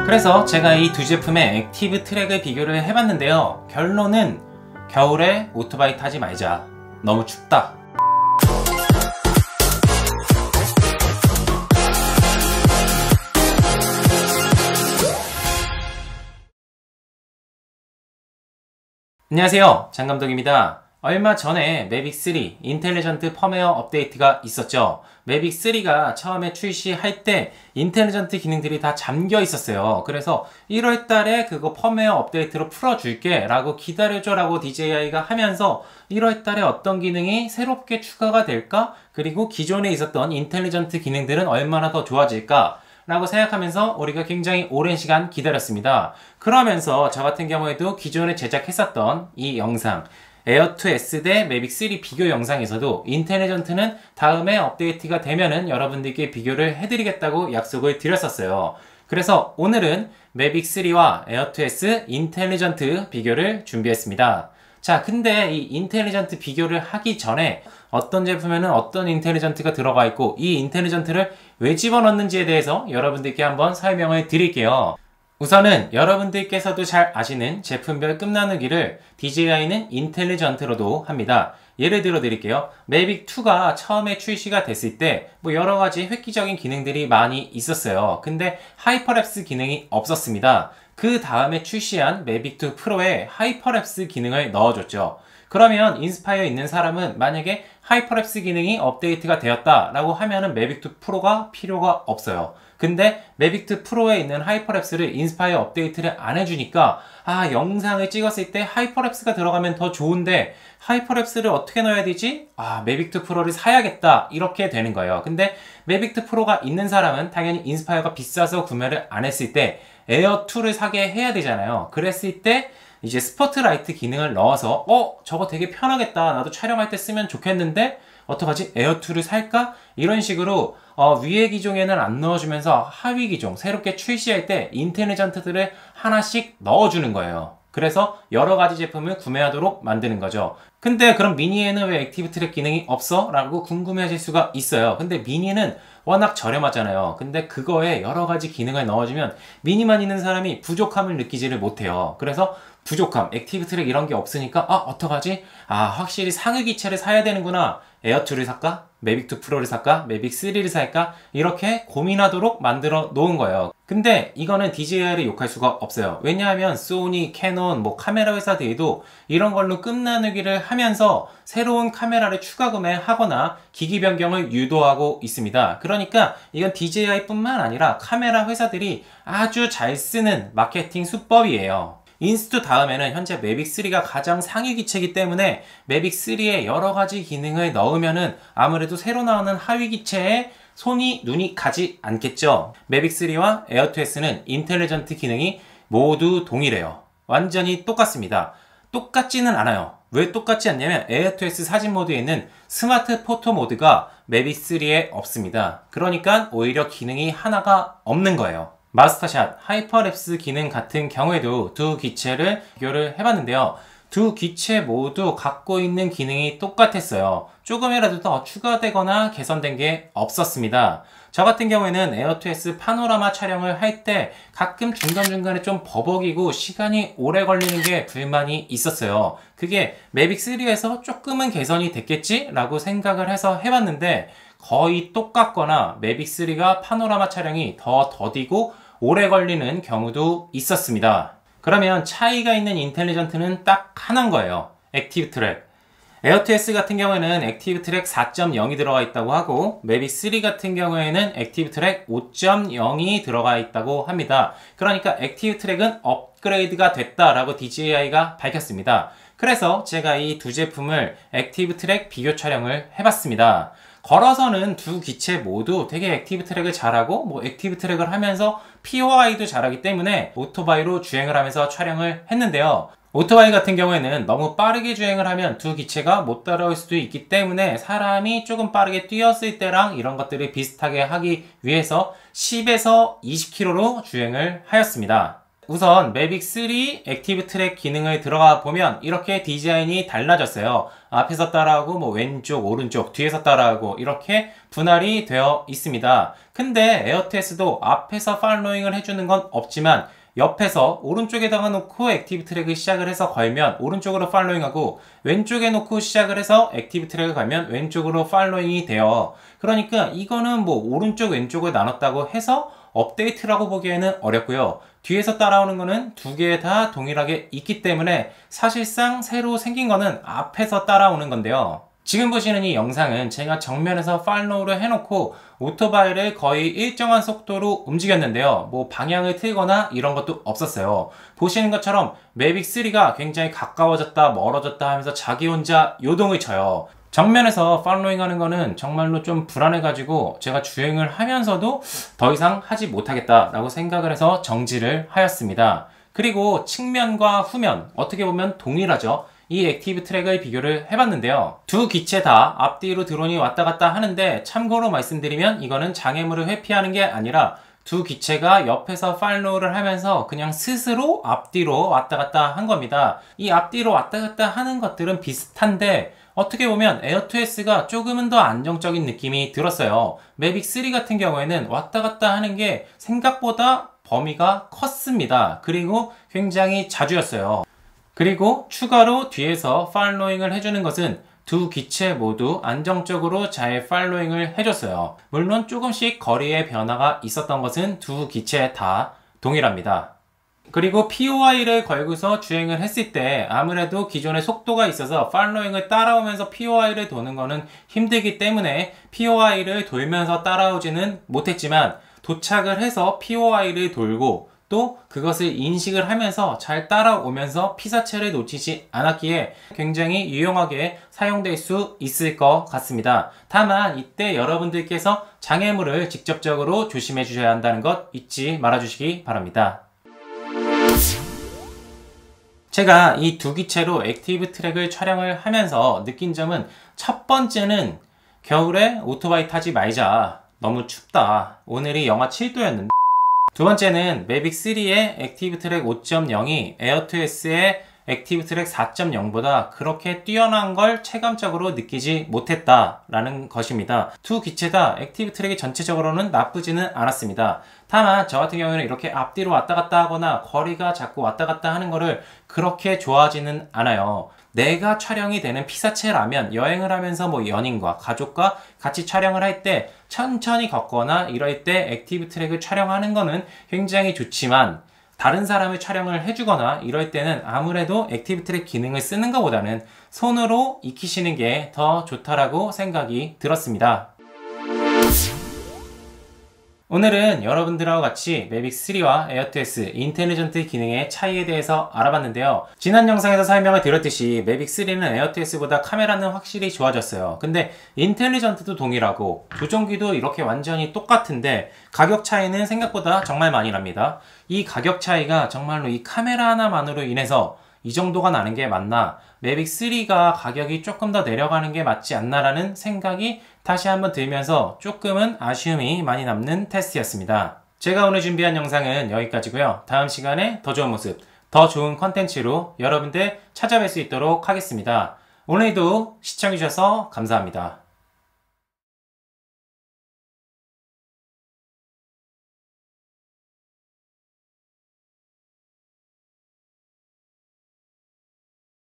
그래서 제가 이 두 제품의 액티브 트랙을 비교를 해봤는데요. 결론은 겨울에 오토바이 타지 말자. 너무 춥다. 안녕하세요, 장감독입니다. 얼마 전에 매빅3 인텔리전트 펌웨어 업데이트가 있었죠. 매빅3가 처음에 출시할 때 인텔리전트 기능들이 다 잠겨 있었어요. 그래서 1월달에 그거 펌웨어 업데이트로 풀어줄게 라고 기다려줘 라고 DJI가 하면서 1월달에 어떤 기능이 새롭게 추가가 될까? 그리고 기존에 있었던 인텔리전트 기능들은 얼마나 더 좋아질까? 라고 생각하면서 우리가 굉장히 오랜 시간 기다렸습니다. 그러면서 저 같은 경우에도 기존에 제작했었던 이 영상 에어2S 대 매빅3 비교 영상에서도 인텔리전트는 다음에 업데이트가 되면은 여러분들께 비교를 해드리겠다고 약속을 드렸었어요. 그래서 오늘은 매빅3와 에어2S 인텔리전트 비교를 준비했습니다. 자, 근데 이 인텔리전트 비교를 하기 전에 어떤 제품에는 어떤 인텔리전트가 들어가 있고 이 인텔리전트를 왜 집어넣는지에 대해서 여러분들께 한번 설명을 드릴게요. 우선은 여러분들께서도 잘 아시는 제품별 끝나누기를 DJI는 인텔리전트로도 합니다. 예를 들어 드릴게요. 매빅2가 처음에 출시가 됐을 때 뭐 여러가지 획기적인 기능들이 많이 있었어요. 근데 하이퍼랩스 기능이 없었습니다. 그 다음에 출시한 매빅2 프로에 하이퍼랩스 기능을 넣어줬죠. 그러면 인스파이어 있는 사람은 만약에 하이퍼랩스 기능이 업데이트가 되었다라고 하면은 매빅2 프로가 필요가 없어요. 근데 매빅2 프로에 있는 하이퍼랩스를 인스파이어 업데이트를 안 해주니까 영상을 찍었을 때 하이퍼랩스가 들어가면 더 좋은데 하이퍼랩스를 어떻게 넣어야 되지? 매빅2 프로를 사야겠다 이렇게 되는 거예요. 근데 매빅2 프로가 있는 사람은 당연히 인스파이어가 비싸서 구매를 안 했을 때 에어2를 사게 해야 되잖아요. 그랬을 때 이제 스포트라이트 기능을 넣어서 저거 되게 편하겠다. 나도 촬영할 때 쓰면 좋겠는데 어떡하지? 에어2를 살까? 이런 식으로 위에 기종에는 안 넣어주면서 하위 기종 새롭게 출시할 때 인텔리전트들을 하나씩 넣어주는 거예요. 그래서 여러가지 제품을 구매하도록 만드는 거죠. 근데 그럼 미니에는 왜 액티브 트랙 기능이 없어? 라고 궁금해하실 수가 있어요. 근데 미니는 워낙 저렴하잖아요. 근데 그거에 여러가지 기능을 넣어주면 미니만 있는 사람이 부족함을 느끼지를 못해요. 그래서 부족함, 액티브 트랙 이런 게 없으니까 어떡하지? 확실히 상위 기체를 사야 되는구나. 에어2를 살까? 매빅2 프로를 살까? 매빅3를 살까? 이렇게 고민하도록 만들어 놓은 거예요. 근데 이거는 DJI를 욕할 수가 없어요. 왜냐하면 소니, 캐논, 카메라 회사들도 이런 걸로 끝나누기를 하면서 새로운 카메라를 추가 구매하거나 기기 변경을 유도하고 있습니다. 그러니까 이건 DJI 뿐만 아니라 카메라 회사들이 아주 잘 쓰는 마케팅 수법이에요. 인스투 다음에는 현재 매빅3가 가장 상위 기체이기 때문에 매빅3에 여러가지 기능을 넣으면은 아무래도 새로 나오는 하위 기체에 손이 눈이 가지 않겠죠. 매빅3와 에어2S는 인텔리전트 기능이 모두 동일해요. 완전히 똑같습니다. 똑같지는 않아요. 왜 똑같지 않냐면 에어2S 사진 모드에 있는 스마트 포토 모드가 매빅3에 없습니다. 그러니까 오히려 기능이 하나가 없는 거예요. 마스터샷, 하이퍼랩스 기능 같은 경우에도 두 기체를 비교를 해봤는데요. 두 기체 모두 갖고 있는 기능이 똑같았어요. 조금이라도 더 추가되거나 개선된 게 없었습니다. 저 같은 경우에는 에어2S 파노라마 촬영을 할 때 가끔 중간중간에 좀 버벅이고 시간이 오래 걸리는 게 불만이 있었어요. 그게 매빅3에서 조금은 개선이 됐겠지? 라고 생각을 해서 해봤는데 거의 똑같거나 매빅3가 파노라마 촬영이 더 더디고 오래 걸리는 경우도 있었습니다. 그러면 차이가 있는 인텔리전트는 딱 하나인 거예요. 액티브 트랙. 에어2S 같은 경우에는 액티브 트랙 4.0이 들어가 있다고 하고 매빅3 같은 경우에는 액티브 트랙 5.0이 들어가 있다고 합니다. 그러니까 액티브 트랙은 업그레이드가 됐다라고 DJI가 밝혔습니다. 그래서 제가 이 두 제품을 액티브 트랙 비교 촬영을 해봤습니다. 걸어서는 두 기체 모두 되게 액티브 트랙을 잘하고 액티브 트랙을 하면서 POI도 잘하기 때문에 오토바이로 주행을 하면서 촬영을 했는데요. 오토바이 같은 경우에는 너무 빠르게 주행을 하면 두 기체가 못 따라올 수도 있기 때문에 사람이 조금 빠르게 뛰었을 때랑 이런 것들을 비슷하게 하기 위해서 10에서 20km로 주행을 하였습니다. 우선 매빅 3 액티브 트랙 기능을 들어가 보면 이렇게 디자인이 달라졌어요. 앞에서 따라하고 뭐 왼쪽, 오른쪽, 뒤에서 따라하고 이렇게 분할이 되어 있습니다. 근데 에어2S도 앞에서 팔로잉을 해주는 건 없지만 옆에서 오른쪽에다가 놓고 액티브 트랙을 시작을 해서 걸면 오른쪽으로 팔로잉하고 왼쪽에 놓고 시작을 해서 액티브 트랙을 걸면 왼쪽으로 팔로잉이 돼요. 그러니까 이거는 뭐 오른쪽 왼쪽을 나눴다고 해서 업데이트라고 보기에는 어렵고요. 뒤에서 따라오는 거는 두 개 다 동일하게 있기 때문에 사실상 새로 생긴 거는 앞에서 따라오는 건데요. 지금 보시는 이 영상은 제가 정면에서 팔로우를 해놓고 오토바이를 거의 일정한 속도로 움직였는데요. 뭐 방향을 틀거나 이런 것도 없었어요. 보시는 것처럼 매빅 3가 굉장히 가까워졌다 멀어졌다 하면서 자기 혼자 요동을 쳐요. 정면에서 팔로잉 하는 거는 정말로 좀 불안해가지고 제가 주행을 하면서도 더 이상 하지 못하겠다라고 생각을 해서 정지를 하였습니다. 그리고 측면과 후면 어떻게 보면 동일하죠. 이 액티브 트랙을 비교를 해봤는데요. 두 기체 다 앞뒤로 드론이 왔다 갔다 하는데 참고로 말씀드리면 이거는 장애물을 회피하는 게 아니라 두 기체가 옆에서 팔로우를 하면서 그냥 스스로 앞뒤로 왔다 갔다 한 겁니다. 이 앞뒤로 왔다 갔다 하는 것들은 비슷한데 어떻게 보면 에어2S가 조금은 더 안정적인 느낌이 들었어요. 매빅 3 같은 경우에는 왔다 갔다 하는 게 생각보다 범위가 컸습니다. 그리고 굉장히 자주였어요. 그리고 추가로 뒤에서 팔로잉을 해주는 것은 두 기체 모두 안정적으로 잘 팔로잉을 해줬어요. 물론 조금씩 거리의 변화가 있었던 것은 두 기체 다 동일합니다. 그리고 POI를 걸고서 주행을 했을 때 아무래도 기존에 속도가 있어서 팔로잉을 따라오면서 POI를 도는 거는 힘들기 때문에 POI를 돌면서 따라오지는 못했지만 도착을 해서 POI를 돌고 또 그것을 인식을 하면서 잘 따라오면서 피사체를 놓치지 않았기에 굉장히 유용하게 사용될 수 있을 것 같습니다. 다만 이때 여러분들께서 장애물을 직접적으로 조심해 주셔야 한다는 것 잊지 말아 주시기 바랍니다. 제가 이 두 기체로 액티브 트랙을 촬영을 하면서 느낀 점은 첫 번째는 겨울에 오토바이 타지 말자. 너무 춥다. 오늘이 영하 7도였는데 두 번째는 매빅 3의 액티브 트랙 5.0이 에어2S의 액티브 트랙 4.0보다 그렇게 뛰어난 걸 체감적으로 느끼지 못했다라는 것입니다. 두 기체 다 액티브 트랙이 전체적으로는 나쁘지는 않았습니다. 다만 저 같은 경우에는 이렇게 앞뒤로 왔다 갔다 하거나 거리가 자꾸 왔다 갔다 하는 거를 그렇게 좋아하지는 않아요. 내가 촬영이 되는 피사체라면 여행을 하면서 뭐 연인과 가족과 같이 촬영을 할 때 천천히 걷거나 이럴 때 액티브 트랙을 촬영하는 거는 굉장히 좋지만 다른 사람을 촬영을 해주거나 이럴 때는 아무래도 액티브 트랙 기능을 쓰는 것보다는 손으로 익히시는 게 더 좋다라고 생각이 들었습니다. 오늘은 여러분들하고 같이 매빅 3와 에어2S 인텔리전트 기능의 차이에 대해서 알아봤는데요. 지난 영상에서 설명을 드렸듯이 매빅 3는 에어2S보다 카메라는 확실히 좋아졌어요. 근데 인텔리전트도 동일하고 조종기도 이렇게 완전히 똑같은데 가격 차이는 생각보다 정말 많이 납니다. 이 가격 차이가 정말로 이 카메라 하나만으로 인해서 이 정도가 나는 게 맞나? 매빅 3가 가격이 조금 더 내려가는 게 맞지 않나라는 생각이 다시 한번 들면서 조금은 아쉬움이 많이 남는 테스트였습니다. 제가 오늘 준비한 영상은 여기까지고요. 다음 시간에 더 좋은 모습, 더 좋은 컨텐츠로 여러분들 찾아뵐 수 있도록 하겠습니다. 오늘도 시청해주셔서 감사합니다.